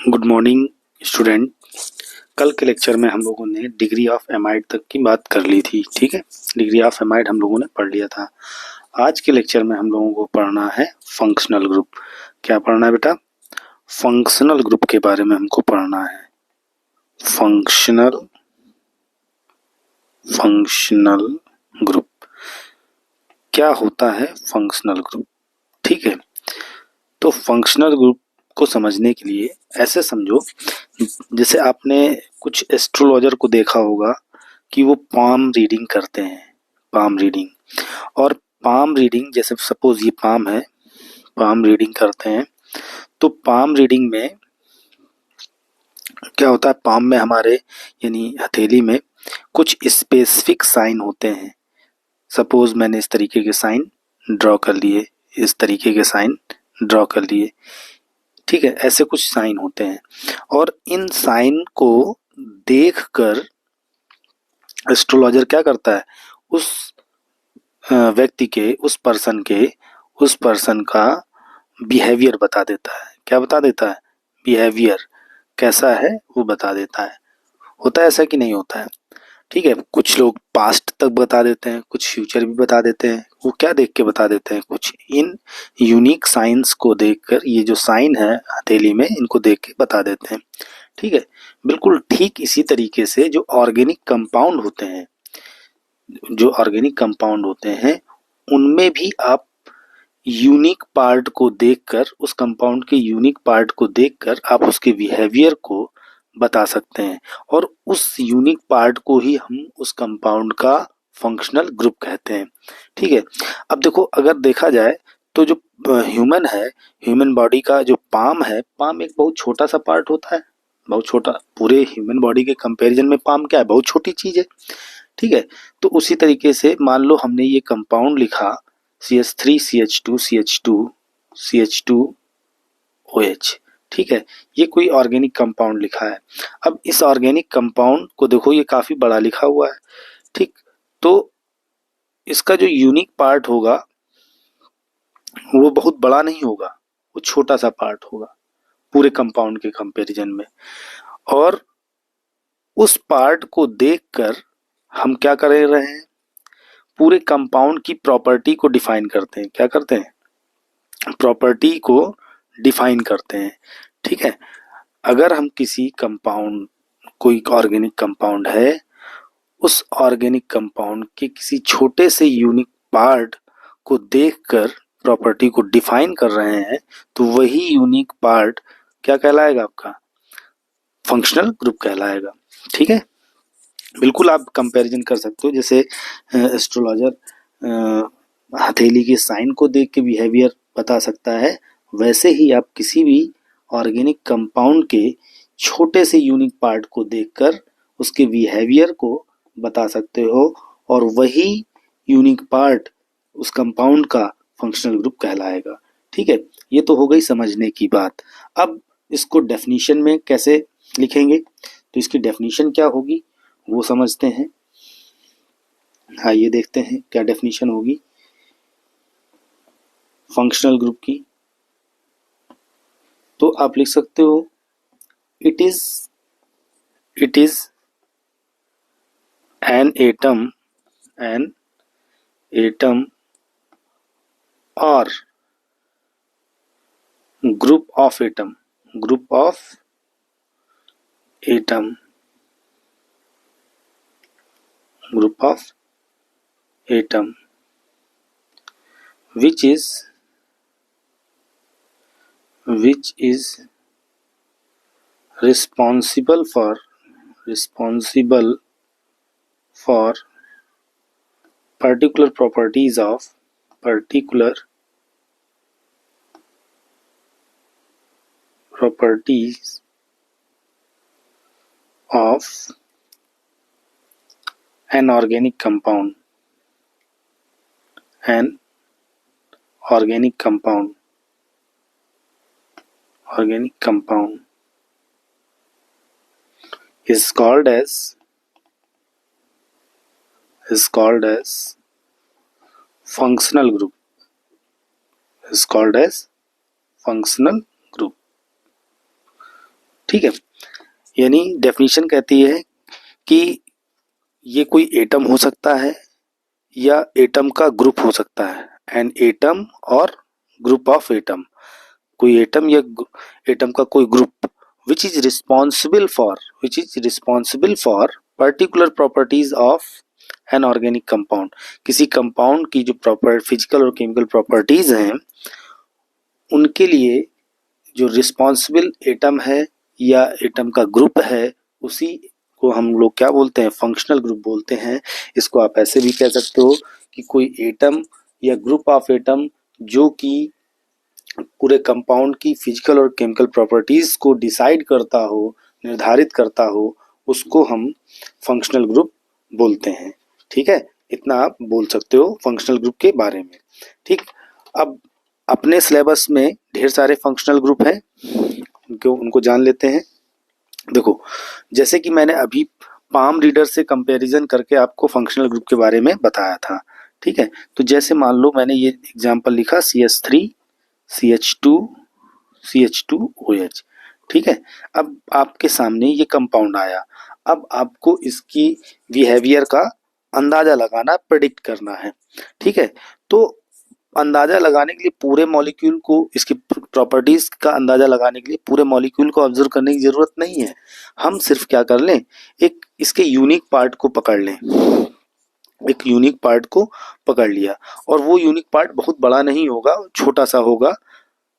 Good morning student. कल के lecture में हम लोगों ने डिग्री ऑफ एमाइड तक की बात कर ली थी। ठीक है, डिग्री ऑफ एमाइड हम लोगों ने पढ़ लिया था। आज के लेक्चर में हम लोगों को पढ़ना है फंक्शनल ग्रुप। क्या पढ़ना है बेटा? फंक्शनल ग्रुप के बारे में हमको पढ़ना है। फंक्शनल ग्रुप क्या होता है? Functional group. ठीक है, तो फंक्शनल ग्रुप को समझने के लिए ऐसे समझो, जैसे आपने कुछ एस्ट्रोलॉजर को देखा होगा कि वो पाम रीडिंग करते हैं। पाम रीडिंग, और पाम रीडिंग जैसे सपोज ये पाम है, पाम रीडिंग करते हैं। तो पाम रीडिंग में क्या होता है? पाम में हमारे यानी हथेली में कुछ स्पेसिफिक साइन होते हैं। सपोज मैंने इस तरीके के साइन ड्रॉ कर लिए, इस तरीके के साइन ड्रॉ कर लिए। ठीक है, ऐसे कुछ साइन होते हैं और इन साइन को देखकर एस्ट्रोलॉजर क्या करता है? उस व्यक्ति के, उस पर्सन का बिहेवियर बता देता है। क्या बता देता है? बिहेवियर कैसा है वो बता देता है। होता है ऐसा कि नहीं होता है? ठीक है, कुछ लोग पास्ट तक बता देते हैं, कुछ फ्यूचर भी बता देते हैं। वो क्या देख के बता देते हैं? कुछ इन यूनिक साइंस को देखकर, ये जो साइन है हथेली में, इनको देख के बता देते हैं। ठीक है, बिल्कुल ठीक इसी तरीके से जो ऑर्गेनिक कंपाउंड होते हैं, उनमें भी आप यूनिक पार्ट को देखकर, उस कंपाउंड के यूनिक पार्ट को देखकर आप उसके बिहेवियर को बता सकते हैं, और उस यूनिक पार्ट को ही हम उस कंपाउंड का फंक्शनल ग्रुप कहते हैं। ठीक है, अब देखो, अगर देखा जाए तो जो ह्यूमन है, ह्यूमन बॉडी का जो पाम है, पाम एक बहुत छोटा सा पार्ट होता है, बहुत छोटा। पूरे ह्यूमन बॉडी के कंपैरिजन में पाम क्या है? बहुत छोटी चीज है। ठीक है, तो उसी तरीके से मान लो हमने ये कंपाउंड लिखा CH3CH2CH2OH। ठीक है, ये कोई ऑर्गेनिक कंपाउंड लिखा है। अब इस ऑर्गेनिक कंपाउंड को देखो, ये काफी बड़ा लिखा हुआ है। ठीक, तो इसका जो यूनिक पार्ट होगा वो बहुत बड़ा नहीं होगा, वो छोटा सा पार्ट होगा पूरे कंपाउंड के कंपैरिजन में। और उस पार्ट को देखकर हम क्या कर रहे हैं? पूरे कंपाउंड की प्रॉपर्टी को डिफाइन करते हैं। क्या करते हैं? प्रॉपर्टी को डिफाइन करते हैं। ठीक है, अगर हम किसी कंपाउंड, कोई ऑर्गेनिक कंपाउंड है, उस ऑर्गेनिक कंपाउंड के किसी छोटे से यूनिक पार्ट को देखकर प्रॉपर्टी को डिफाइन कर रहे हैं, तो वही यूनिक पार्ट क्या कहलाएगा? आपका फंक्शनल ग्रुप कहलाएगा। ठीक है, बिल्कुल आप कंपैरिजन कर सकते हो। जैसे एस्ट्रोलॉजर हथेली के साइन को देख के बिहेवियर बता सकता है, वैसे ही आप किसी भी ऑर्गेनिक कंपाउंड के छोटे से यूनिक पार्ट को देखकर उसके बिहेवियर को बता सकते हो, और वही यूनिक पार्ट उस कंपाउंड का फंक्शनल ग्रुप कहलाएगा। ठीक है, ये तो हो गई समझने की बात। अब इसको डेफिनेशन में कैसे लिखेंगे? तो इसकी डेफिनेशन क्या होगी वो समझते हैं। हाँ, ये देखते हैं क्या डेफिनेशन होगी फंक्शनल ग्रुप की। तो आप लिख सकते हो, it is an atom or group of atom which is responsible for particular properties of an organic compound is called as functional group. ठीक है, यानी डेफिनेशन कहती है कि ये कोई एटम हो सकता है या एटम का ग्रुप हो सकता है, N atom or group of atom, कोई एटम या एटम का कोई group which is responsible for particular properties of an organic compound. किसी कंपाउंड की जो प्रॉपर फिजिकल और केमिकल प्रॉपर्टीज हैं उनके लिए जो रिस्पॉन्सिबल एटम है या एटम का ग्रुप है, उसी को हम लोग क्या बोलते हैं, फंक्शनल ग्रुप बोलते हैं। इसको आप ऐसे भी कह सकते हो कि कोई एटम या ग्रुप ऑफ एटम जो कि पूरे कंपाउंड की फिजिकल और केमिकल प्रॉपर्टीज को डिसाइड करता हो, निर्धारित करता हो, उसको हम फंक्शनल ग्रुप बोलते हैं। ठीक है, इतना आप बोल सकते हो फंक्शनल ग्रुप के बारे में। ठीक, अब अपने सिलेबस में ढेर सारे फंक्शनल ग्रुप हैं, उनको जान लेते हैं। देखो, जैसे कि मैंने अभी पाम रीडर से कंपैरिजन करके आपको फंक्शनल ग्रुप के बारे में बताया था। ठीक है, तो जैसे मान लो मैंने ये एग्जांपल लिखा CH3 CH2 CH2OH। ठीक है, अब आपके सामने ये कंपाउंड आया, अब आपको इसकी बिहेवियर का अंदाजा लगाना, प्रेडिक्ट करना है। ठीक है, तो अंदाजा लगाने के लिए पूरे मॉलिक्यूल को, इसकी प्रॉपर्टीज का अंदाजा लगाने के लिए पूरे मॉलिक्यूल को ऑब्जर्व करने की जरूरत नहीं है। हम सिर्फ क्या कर लें, एक इसके यूनिक पार्ट को पकड़ लें, एक यूनिक पार्ट को पकड़ लिया, और वो यूनिक पार्ट बहुत बड़ा नहीं होगा, छोटा सा होगा।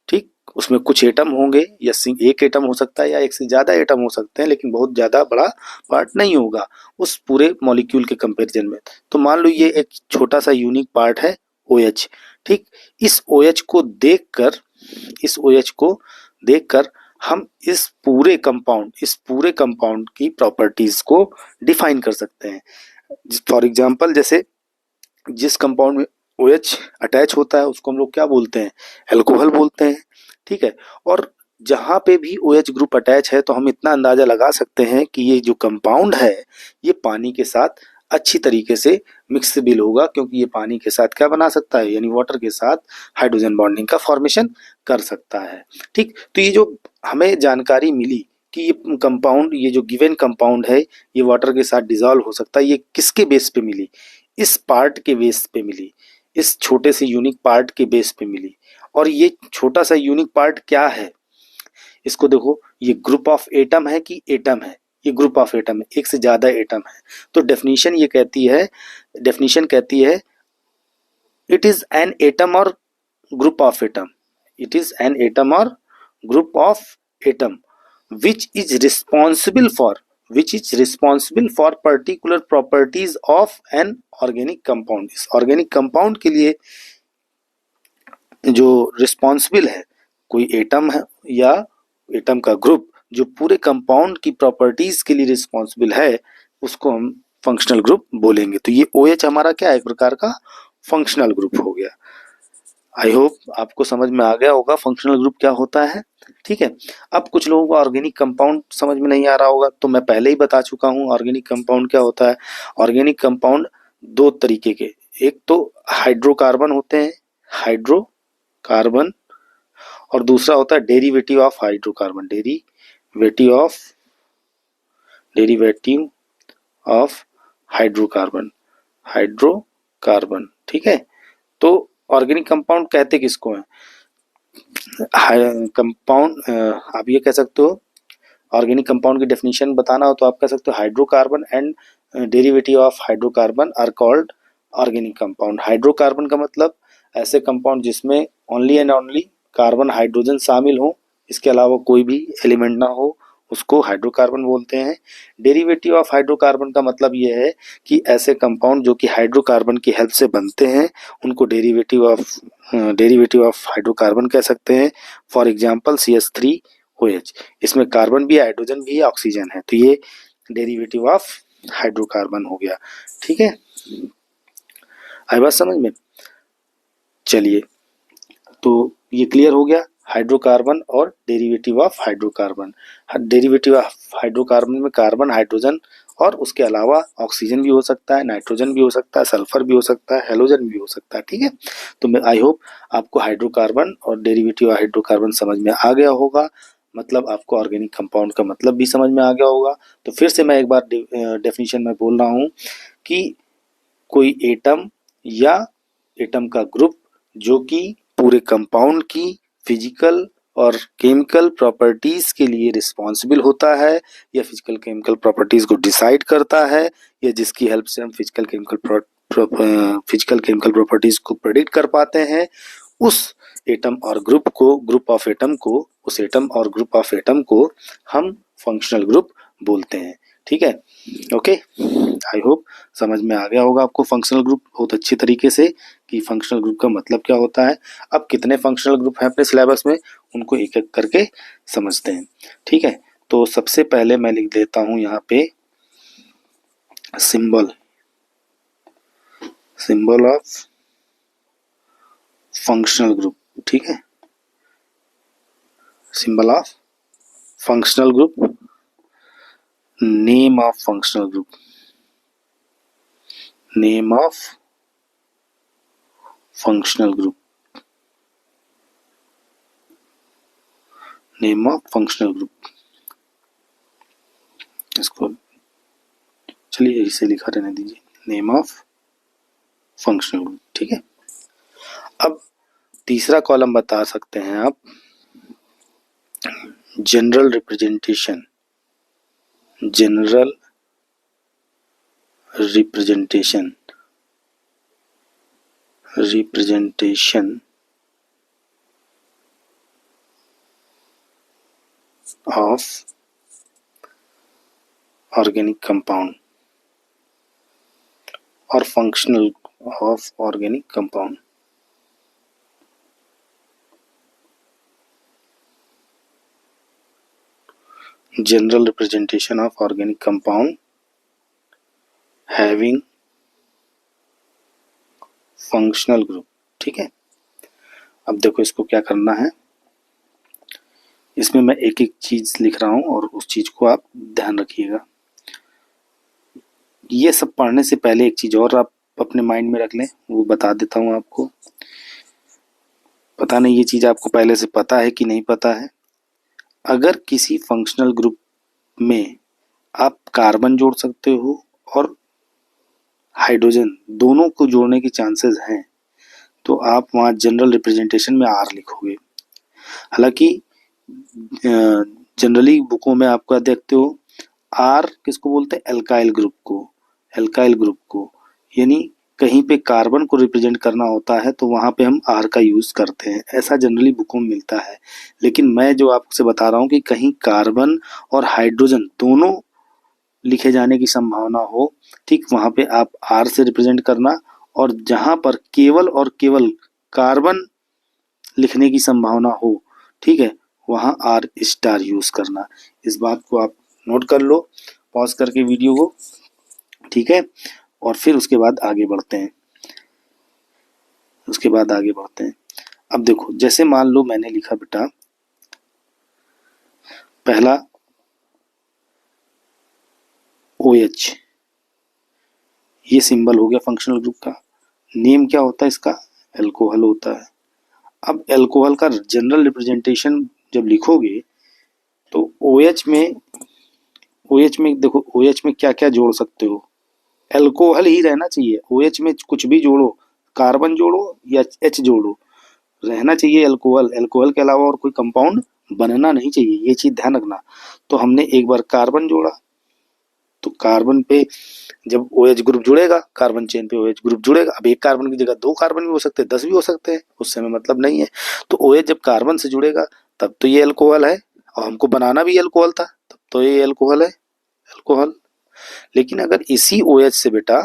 ठीक, उसमें कुछ एटम होंगे या एक एटम हो सकता है या एक से ज्यादा एटम हो सकते हैं, लेकिन बहुत ज्यादा बड़ा पार्ट नहीं होगा उस पूरे मॉलिक्यूल के कंपैरिजन में। तो मान लो ये एक छोटा सा यूनिक पार्ट है OH। ठीक, इस OH को देखकर हम इस पूरे कंपाउंड की प्रॉपर्टीज को डिफाइन कर सकते हैं। फॉर एग्जांपल, जैसे जिस कंपाउंड में OH अटैच होता है उसको हम लोग क्या बोलते हैं, अल्कोहल बोलते हैं। ठीक है, और जहां पे भी OH ग्रुप अटैच है तो हम इतना अंदाजा लगा सकते हैं कि ये जो कंपाउंड है ये पानी के साथ अच्छी तरीके से मिक्सेबल होगा, क्योंकि ये पानी के साथ क्या बना सकता है, यानी वाटर के साथ हाइड्रोजन बॉन्डिंग का फॉर्मेशन कर सकता है। ठीक, तो ये जो हमें जानकारी मिली कि ये कंपाउंड, ये जो गिवन कंपाउंड है ये वाटर के साथ डिजॉल्व हो सकता है, ये किसके बेस पे मिली, इस पार्ट के बेस पे मिली, इस छोटे से यूनिक पार्ट के बेस पे मिली। और ये छोटा सा यूनिक पार्ट क्या है, इसको देखो, ये ग्रुप ऑफ एटम है कि एटम है, ये ग्रुप ऑफ एटम है, एक से ज्यादा एटम है। तो डेफिनेशन कहती है it is an atom or group of atom, it is an atom or group of atom which is responsible for particular properties of an organic compound। इस organic compound के लिए जो रिस्पॉन्सिबल है, कोई एटम है या एटम का group जो पूरे कंपाउंड की प्रॉपर्टीज के लिए रिस्पॉन्सिबल है, उसको हम फंक्शनल ग्रुप बोलेंगे। तो ये OH हमारा क्या है, एक प्रकार का फंक्शनल ग्रुप हो गया। आई होप आपको समझ में आ गया होगा फंक्शनल ग्रुप क्या होता है। ठीक है, अब कुछ लोगों को ऑर्गेनिक कंपाउंड समझ में नहीं आ रहा होगा, तो मैं पहले ही बता चुका हूँ ऑर्गेनिक कंपाउंड क्या होता है। ऑर्गेनिक कंपाउंड दो तरीके के, एक तो हाइड्रोकार्बन होते हैं, हाइड्रोकार्बन, और दूसरा होता है derivative of hydrocarbon, derivative of hydrocarbon. ठीक है, तो ऑर्गेनिक कंपाउंड कहते किसको हैं, कंपाउंड, आप ये कह सकते हो, ऑर्गेनिक कंपाउंड की डेफिनेशन बताना हो तो आप कह सकते हो hydrocarbon and derivative of hydrocarbon are called organic compound. Hydrocarbon का मतलब ऐसे कंपाउंड जिसमें only and only carbon hydrogen शामिल हो, इसके अलावा कोई भी एलिमेंट ना हो, उसको हाइड्रोकार्बन बोलते हैं। डेरिवेटिव ऑफ हाइड्रोकार्बन का मतलब ये है कि ऐसे कंपाउंड जो कि हाइड्रोकार्बन की हेल्प से बनते हैं उनको डेरिवेटिव ऑफ हाइड्रोकार्बन कह सकते हैं। फॉर एग्जांपल CH3OH, इसमें कार्बन भी है, हाइड्रोजन भी है, ऑक्सीजन है, तो ये डेरिवेटिव ऑफ हाइड्रोकार्बन हो गया। ठीक है, आई बात समझ में। चलिए, तो ये क्लियर हो गया हाइड्रोकार्बन और derivative of hydrocarbon. Derivative of hydrocarbon में कार्बन, हाइड्रोजन और उसके अलावा ऑक्सीजन भी हो सकता है, नाइट्रोजन भी हो सकता है, सल्फर भी हो सकता है, हेलोजन भी हो सकता है। ठीक है, तो मैं आई होप आपको हाइड्रोकार्बन और डेरिवेटिव ऑफ हाइड्रोकार्बन समझ में आ गया होगा। मतलब आपको ऑर्गेनिक कंपाउंड का मतलब भी समझ में आ गया होगा। तो फिर से मैं एक बार डेफिनेशन में बोल रहा हूँ कि कोई एटम या एटम का ग्रुप जो कि पूरे कंपाउंड की फिजिकल और केमिकल प्रॉपर्टीज के लिए रिस्पॉन्सिबल होता है, या फिजिकल केमिकल प्रॉपर्टीज को डिसाइड करता है, या जिसकी हेल्प से हम फिजिकल केमिकल प्रॉपर्टीज को प्रेडिक्ट कर पाते हैं, उस atom or group of atom को उस atom or group of atom को हम फंक्शनल ग्रुप बोलते हैं। ठीक है, ओके। आई होप समझ में आ गया होगा आपको फंक्शनल ग्रुप बहुत अच्छी तरीके से कि फंक्शनल ग्रुप का मतलब क्या होता है। अब कितने फंक्शनल ग्रुप हैं अपने सिलेबस में, उनको एक एक करके समझते हैं। ठीक है, तो सबसे पहले मैं लिख देता हूं यहाँ पे सिंबल ऑफ फंक्शनल ग्रुप। ठीक है, symbol of functional group, name of functional group, name of functional group, name of functional group. इसको चलिए इसे लिखा रहने दीजिए, नेम ऑफ फंक्शनल ग्रुप। ठीक है, अब तीसरा कॉलम बता सकते हैं आप general representation. General representation of organic compound और functional of organic compound. General representation of organic compound having functional group. ठीक है, अब देखो इसको क्या करना है, इसमें मैं एक एक चीज लिख रहा हूं और उस चीज को आप ध्यान रखिएगा। ये सब पढ़ने से पहले एक चीज और आप अपने माइंड में रख लें, वो बता देता हूं आपको। पता नहीं ये चीज आपको पहले से पता है कि नहीं पता है। अगर किसी फंक्शनल ग्रुप में आप कार्बन जोड़ सकते हो और हाइड्रोजन, दोनों को जोड़ने की चांसेस हैं, तो आप वहाँ जनरल रिप्रेजेंटेशन में आर लिखोगे। हालांकि जनरली बुकों में आपका देखते हो आर किसको बोलते हैं, एल्काइल ग्रुप को। एल्काइल ग्रुप को यानी कहीं पे कार्बन को रिप्रेजेंट करना होता है तो वहाँ पे हम आर का यूज करते हैं, ऐसा जनरली बुकों में मिलता है। लेकिन मैं जो आपसे बता रहा हूँ कि कहीं कार्बन और हाइड्रोजन दोनों लिखे जाने की संभावना हो, ठीक, वहाँ पे आप आर से रिप्रेजेंट करना, और जहाँ पर केवल और केवल कार्बन लिखने की संभावना हो, ठीक है, वहाँ आर स्टार यूज करना। इस बात को आप नोट कर लो पॉज करके वीडियो को। ठीक है, और फिर उसके बाद आगे बढ़ते हैं। अब देखो जैसे मान लो मैंने लिखा बेटा पहला OH, ये सिंबल हो गया फंक्शनल ग्रुप का। नेम क्या होता है इसका, अल्कोहल होता है। अब अल्कोहल का जनरल रिप्रेजेंटेशन जब लिखोगे तो OH में देखो OH में क्या क्या जोड़ सकते हो, अल्कोहल ही रहना चाहिए। OH में कुछ भी जोड़ो, कार्बन जोड़ो या H जोड़ो, रहना चाहिए अल्कोहल। अल्कोहल के अलावा और कोई कंपाउंड बनना नहीं चाहिए, ये चीज ध्यान रखना। तो हमने एक बार कार्बन जोड़ा, तो कार्बन पे जब OH ग्रुप जुड़ेगा, कार्बन चेन पे OH ग्रुप जुड़ेगा। अब एक कार्बन की जगह 2 कार्बन भी हो सकते हैं, 10 भी हो सकते हैं, उससे हमें मतलब नहीं है। तो OH जब कार्बन से जुड़ेगा तब तो ये अल्कोहल है, और हमको बनाना भी अल्कोहल था, तब तो ये अल्कोहल है, अल्कोहल। लेकिन अगर इसी OH से बेटा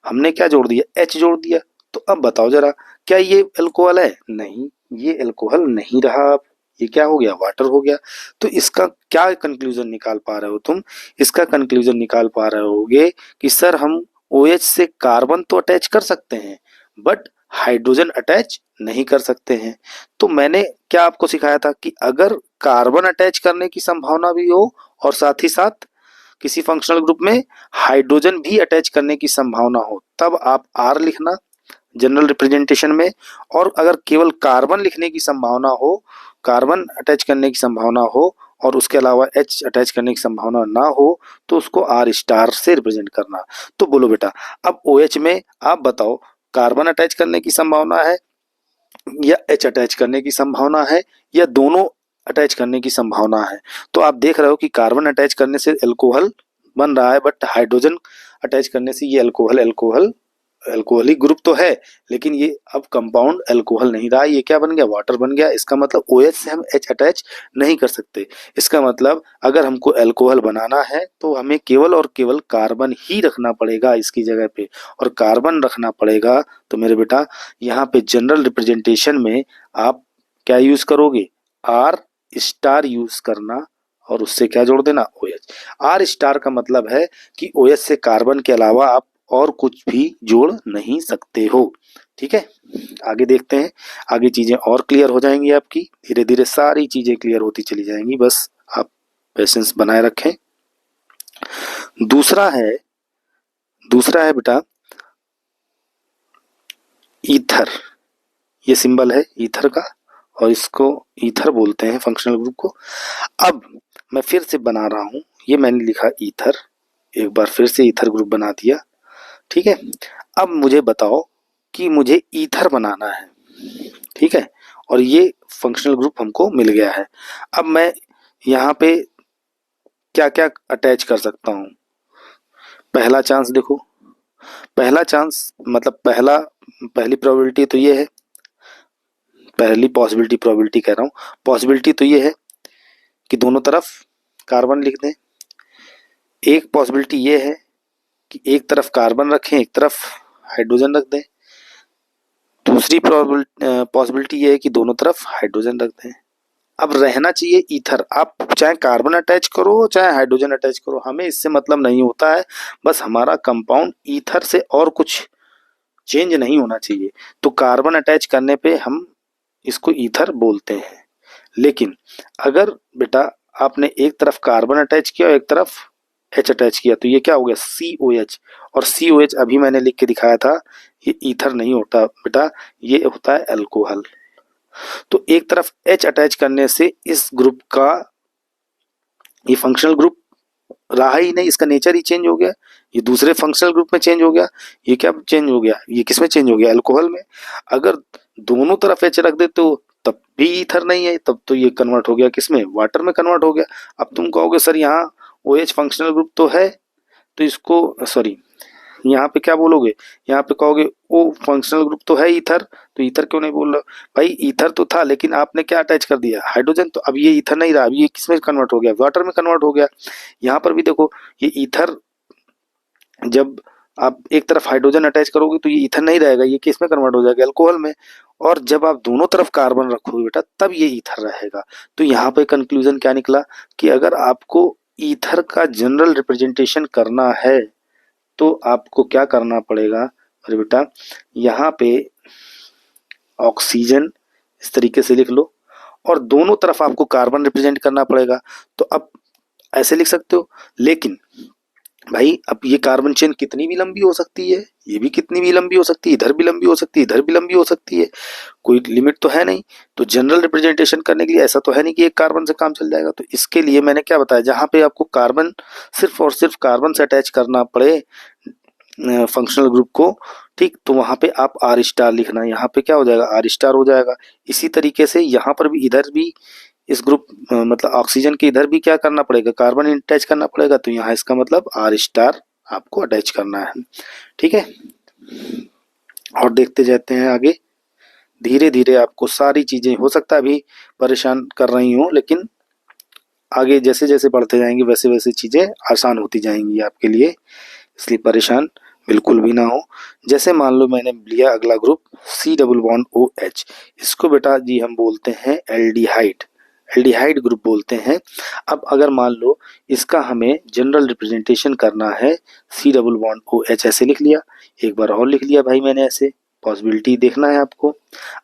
हमने क्या जोड़ दिया, H जोड़ दिया, तो अब बताओ जरा क्या ये अल्कोहल है, नहीं, ये अल्कोहल नहीं रहा। अब ये क्या हो गया, वाटर हो गया। तो इसका क्या कंक्लूजन निकाल पा रहे हो तुम, इसका कंक्लूजन निकाल पा रहे होगे कि सर हम OH से कार्बन तो अटैच कर सकते हैं बट हाइड्रोजन अटैच नहीं कर सकते हैं। तो मैंने क्या आपको सिखाया था कि अगर कार्बन अटैच करने की संभावना भी हो और साथ ही साथ किसी फंक्शनल ग्रुप में हाइड्रोजन भी अटैच करने की संभावना हो, तब आप आर लिखना जनरल रिप्रेजेंटेशन में। और अगर केवल कार्बन लिखने की संभावना हो कार्बन अटैच करने की संभावना हो और उसके अलावा H अटैच करने की संभावना ना हो तो उसको R स्टार से रिप्रेजेंट करना। तो बोलो बेटा, अब OH में आप बताओ कार्बन अटैच करने की संभावना है या H अटैच करने की संभावना है या दोनों अटैच करने की संभावना है। तो आप देख रहे हो कि कार्बन अटैच करने से अल्कोहल बन रहा है, बट हाइड्रोजन अटैच करने से ये अल्कोहलिक ग्रुप तो है, लेकिन ये अब कंपाउंड अल्कोहल नहीं रहा, ये क्या बन गया, वाटर बन गया। इसका मतलब OH से हम H अटैच नहीं कर सकते। इसका मतलब अगर हमको अल्कोहल बनाना है तो हमें केवल और केवल कार्बन ही रखना पड़ेगा इसकी जगह पे, और कार्बन रखना पड़ेगा। तो मेरे बेटा यहाँ पे जनरल रिप्रेजेंटेशन में आप क्या यूज करोगे, आर स्टार यूज करना, और उससे क्या जोड़ देना, OH। आर स्टार का मतलब है कि OH से कार्बन के अलावा आप और कुछ भी जोड़ नहीं सकते हो। ठीक है, आगे देखते हैं, आगे चीजें और क्लियर हो जाएंगी आपकी, धीरे धीरे सारी चीजें क्लियर होती चली जाएंगी, बस आप पेशेंस बनाए रखें। दूसरा है बेटा ईथर, ये सिंबल है ईथर का, और इसको ईथर बोलते हैं फंक्शनल ग्रुप को। अब मैं फिर से बना रहा हूं, ये मैंने लिखा ईथर, एक बार फिर से ईथर ग्रुप बना दिया। ठीक है, अब मुझे बताओ कि मुझे ईथर बनाना है। ठीक है, और ये फंक्शनल ग्रुप हमको मिल गया है। अब मैं यहाँ पे क्या क्या अटैच कर सकता हूँ। पहला चांस देखो, पहला चांस मतलब पहली प्रोबेबिलिटी तो ये है, पहली प्रोबेबिलिटी कह रहा हूँ, पॉसिबिलिटी तो ये है कि दोनों तरफ कार्बन लिख दें। एक पॉसिबिलिटी ये है कि एक तरफ कार्बन रखें, एक तरफ हाइड्रोजन रख दें। दूसरी पॉसिबिलिटी ये है कि दोनों तरफ हाइड्रोजन रख दें। अब रहना चाहिए ईथर, आप चाहे कार्बन अटैच करो चाहे हाइड्रोजन अटैच करो, हमें इससे मतलब नहीं होता है, बस हमारा कंपाउंड ईथर से और कुछ चेंज नहीं होना चाहिए। तो कार्बन अटैच करने पे हम इसको ईथर बोलते हैं। लेकिन अगर बेटा आपने एक तरफ कार्बन अटैच किया और एक तरफ H अटैच किया तो ये क्या हो गया, COH। और COH अभी मैंने लिख के दिखाया था, ये ईथर नहीं होता बेटा, ये होता है अल्कोहल। तो एक तरफ H अटैच करने से इस ग्रुप का ये फंक्शनल ग्रुप रहा ही नहीं, इसका नेचर ही चेंज हो गया, ये दूसरे फंक्शनल ग्रुप में चेंज हो गया। ये क्या चेंज हो गया, ये किस में चेंज हो गया, अल्कोहल में। अगर दोनों तरफ H रख देते हो तब भी ईथर नहीं है, तब तो ये कन्वर्ट हो गया किसमें, वाटर में कन्वर्ट हो गया। अब तुम कहोगे सर यहाँ OH फंक्शनल ग्रुप तो है, तो इसको सॉरी यहाँ पे क्या बोलोगे, यहाँ पे कहोगे ओ फंक्शनल ग्रुप तो है ईथर, तो ईथर क्यों नहीं बोल रहे भाई, ईथर तो था लेकिन आपने क्या अटैच कर दिया, हाइड्रोजन। तो अब ये ईथर नहीं रहा, अब ये किसमें कन्वर्ट हो गया, वाटर में कन्वर्ट हो गया। यहाँ पर भी देखो ये ईथर, जब आप एक तरफ हाइड्रोजन अटैच करोगे तो ये ईथर नहीं रहेगा, ये किस में कन्वर्ट हो जाएगा, अल्कोहल में। और जब आप दोनों तरफ कार्बन रखोगे बेटा तब ये ईथर रहेगा। तो यहाँ पे कंक्लूजन क्या निकला कि अगर आपको ईथर का जनरल रिप्रेजेंटेशन करना है तो आपको क्या करना पड़ेगा, अरे बेटा यहाँ पे ऑक्सीजन इस तरीके से लिख लो, और दोनों तरफ आपको कार्बन रिप्रेजेंट करना पड़ेगा। तो अब ऐसे लिख सकते हो, लेकिन भाई अब ये कार्बन चेन कितनी भी लंबी हो सकती है, ये भी कितनी भी लंबी हो सकती है, इधर भी लंबी हो सकती है, इधर भी लंबी हो सकती है, कोई लिमिट तो है नहीं। तो जनरल रिप्रेजेंटेशन करने के लिए ऐसा तो है नहीं कि एक कार्बन से काम चल जाएगा। तो इसके लिए मैंने क्या बताया, जहां पे आपको कार्बन सिर्फ और सिर्फ कार्बन से अटैच करना पड़े फंक्शनल ग्रुप को, ठीक, तो वहां पे आप आर स्टार लिखना, यहाँ पे क्या हो जाएगा, आर स्टार हो जाएगा। इसी तरीके से यहाँ पर भी, इधर भी इस ग्रुप मतलब ऑक्सीजन के इधर भी क्या करना पड़ेगा, कार्बन अटैच करना पड़ेगा, तो यहाँ इसका मतलब आर स्टार आपको अटैच करना है। ठीक है, और देखते जाते हैं आगे, धीरे धीरे आपको सारी चीजें, हो सकता है अभी परेशान कर रही हूँ, लेकिन आगे जैसे जैसे बढ़ते जाएंगे वैसे वैसे चीजें आसान होती जाएंगी आपके लिए, इसलिए परेशान बिल्कुल भी ना हो। जैसे मान लो मैंने लिया अगला group C double bond O H, इसको बेटा जी हम बोलते हैं एल्डिहाइड, एल्डिहाइड ग्रुप बोलते हैं। अब अगर मान लो इसका हमें जनरल रिप्रेजेंटेशन करना है, C double bond O H ऐसे लिख लिया, एक बार और लिख लिया भाई मैंने ऐसे, पॉसिबिलिटी देखना है आपको।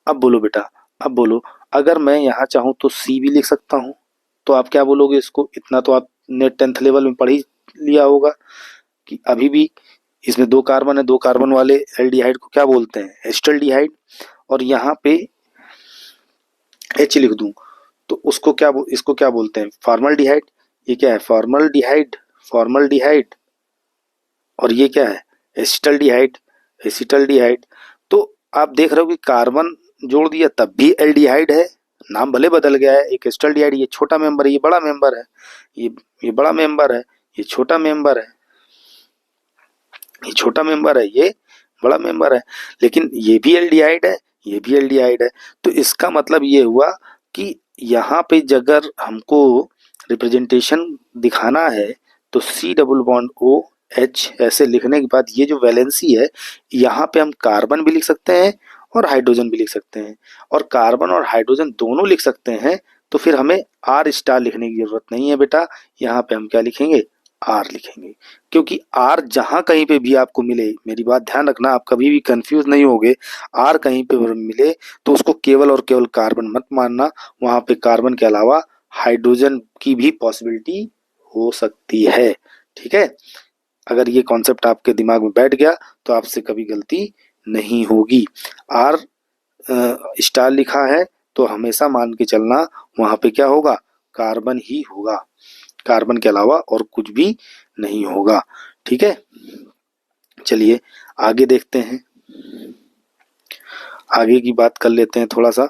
अब बोलो बेटा, अब बोलो अगर मैं यहाँ चाहूँ तो सी भी लिख सकता हूँ, तो आप क्या बोलोगे इसको, इतना तो आपने 10th लेवल में पढ़ ही लिया होगा कि अभी भी इसमें दो कार्बन है, दो कार्बन वाले एल्डिहाइड को क्या बोलते हैं, एस्टल्डिहाइड। और यहाँ पे H लिख दूं तो इसको क्या बोलते हैं, फॉर्मल्डिहाइड। ये क्या है, फॉर्मल्डिहाइड, फॉर्मल्डिहाइड। और ये क्या है, एसिटल्डिहाइड, एसिटल्डिहाइड। तो आप देख रहे हो कि कार्बन जोड़ दिया तब भी एल्डिहाइड है, नाम भले बदल गया है, एक एसिटल्डिहाइड, ये छोटा मेंबर है, ये बड़ा मेंबर है, ये ये बड़ा मेंबर है, ये छोटा मेंबर है, ये छोटा मेंबर है, ये बड़ा मेंबर है, लेकिन ये भी एल्डिहाइड है, ये भी एल्डिहाइड है। तो इसका मतलब ये हुआ कि यहाँ पे अगर हमको रिप्रेजेंटेशन दिखाना है तो C double bond O H ऐसे लिखने के बाद ये जो वैलेंसी है, यहाँ पे हम कार्बन भी लिख सकते हैं और हाइड्रोजन भी लिख सकते हैं, और कार्बन और हाइड्रोजन दोनों लिख सकते हैं। तो फिर हमें आर स्टार लिखने की जरूरत नहीं है बेटा, यहाँ पे हम क्या लिखेंगे, आर लिखेंगे। क्योंकि आर जहां कहीं पे भी आपको मिले, मेरी बात ध्यान रखना, आप कभी भी कंफ्यूज नहीं होगे, आर कहीं पे मिले तो उसको केवल और केवल कार्बन मत मानना, वहां पे कार्बन के अलावा हाइड्रोजन की भी पॉसिबिलिटी हो सकती है। ठीक है, अगर ये कॉन्सेप्ट आपके दिमाग में बैठ गया तो आपसे कभी गलती नहीं होगी। आर स्टार लिखा है तो हमेशा मान के चलना वहां पे क्या होगा, कार्बन ही होगा, कार्बन के अलावा और कुछ भी नहीं होगा। ठीक है, चलिए आगे देखते हैं, आगे की बात कर लेते हैं थोड़ा सा।